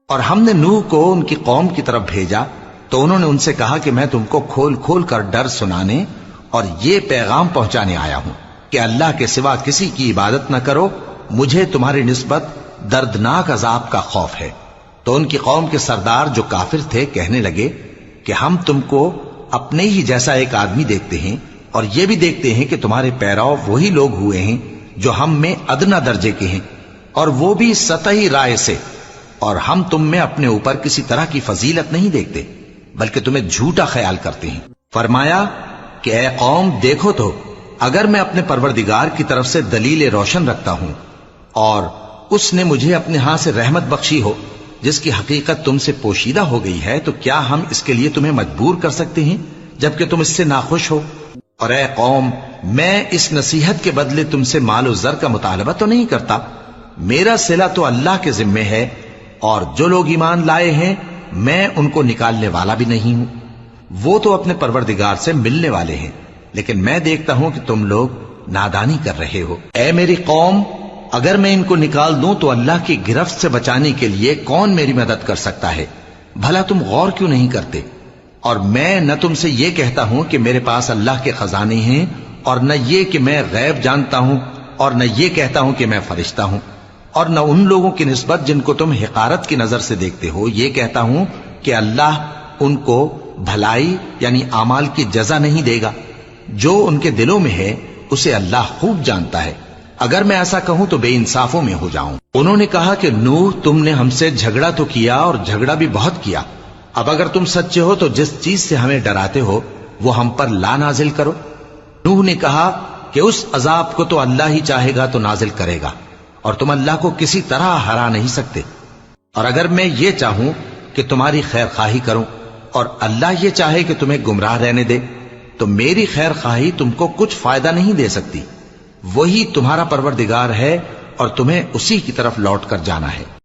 اور ہم نے نوح کو ان کی قوم کی طرف بھیجا تو انہوں نے ان سے کہا کہ میں تم کو کھول کھول کر ڈر سنانے اور یہ پیغام پہنچانے آیا ہوں کہ اللہ کے سوا کسی کی عبادت نہ کرو، مجھے تمہاری نسبت دردناک عذاب کا خوف ہے۔ تو ان کی قوم کے سردار جو کافر تھے کہنے لگے کہ ہم تم کو اپنے ہی جیسا ایک آدمی دیکھتے ہیں، اور یہ بھی دیکھتے ہیں کہ تمہارے پیراؤ وہی لوگ ہوئے ہیں جو ہم میں ادنا درجے کے ہیں، اور وہ بھی سطحی رائے سے، اور ہم تم میں اپنے اوپر کسی طرح کی فضیلت نہیں دیکھتے بلکہ تمہیں جھوٹا خیال کرتے ہیں۔ فرمایا کہ اے قوم دیکھو تو، اگر میں اپنے پروردگار کی طرف سے دلیل روشن رکھتا ہوں اور اس نے مجھے اپنے ہاں سے رحمت بخشی ہو جس کی حقیقت تم سے پوشیدہ ہو گئی ہے، تو کیا ہم اس کے لیے تمہیں مجبور کر سکتے ہیں جبکہ تم اس سے ناخوش ہو؟ اور اے قوم، میں اس نصیحت کے بدلے تم سے مال و زر کا مطالبہ تو نہیں کرتا، میرا صلہ تو اللہ کے ذمے ہے، اور جو لوگ ایمان لائے ہیں میں ان کو نکالنے والا بھی نہیں ہوں، وہ تو اپنے پروردگار سے ملنے والے ہیں، لیکن میں دیکھتا ہوں کہ تم لوگ نادانی کر رہے ہو۔ اے میری قوم، اگر میں ان کو نکال دوں تو اللہ کی گرفت سے بچانے کے لیے کون میری مدد کر سکتا ہے؟ بھلا تم غور کیوں نہیں کرتے؟ اور میں نہ تم سے یہ کہتا ہوں کہ میرے پاس اللہ کے خزانے ہیں، اور نہ یہ کہ میں غیب جانتا ہوں، اور نہ یہ کہتا ہوں کہ میں فرشتہ ہوں، اور نہ ان لوگوں کی نسبت جن کو تم حقارت کی نظر سے دیکھتے ہو یہ کہتا ہوں کہ اللہ ان کو بھلائی یعنی اعمال کی جزا نہیں دے گا۔ جو ان کے دلوں میں ہے اسے اللہ خوب جانتا ہے، اگر میں ایسا کہوں تو بے انصافوں میں ہو جاؤں۔ انہوں نے کہا کہ نوح، تم نے ہم سے جھگڑا تو کیا اور جھگڑا بھی بہت کیا، اب اگر تم سچے ہو تو جس چیز سے ہمیں ڈراتے ہو وہ ہم پر لا نازل کرو۔ نوح نے کہا کہ اس عذاب کو تو اللہ ہی چاہے گا تو نازل کرے گا، اور تم اللہ کو کسی طرح ہرا نہیں سکتے، اور اگر میں یہ چاہوں کہ تمہاری خیر خواہی کروں اور اللہ یہ چاہے کہ تمہیں گمراہ رہنے دے تو میری خیر خواہی تم کو کچھ فائدہ نہیں دے سکتی، وہی تمہارا پروردگار ہے اور تمہیں اسی کی طرف لوٹ کر جانا ہے۔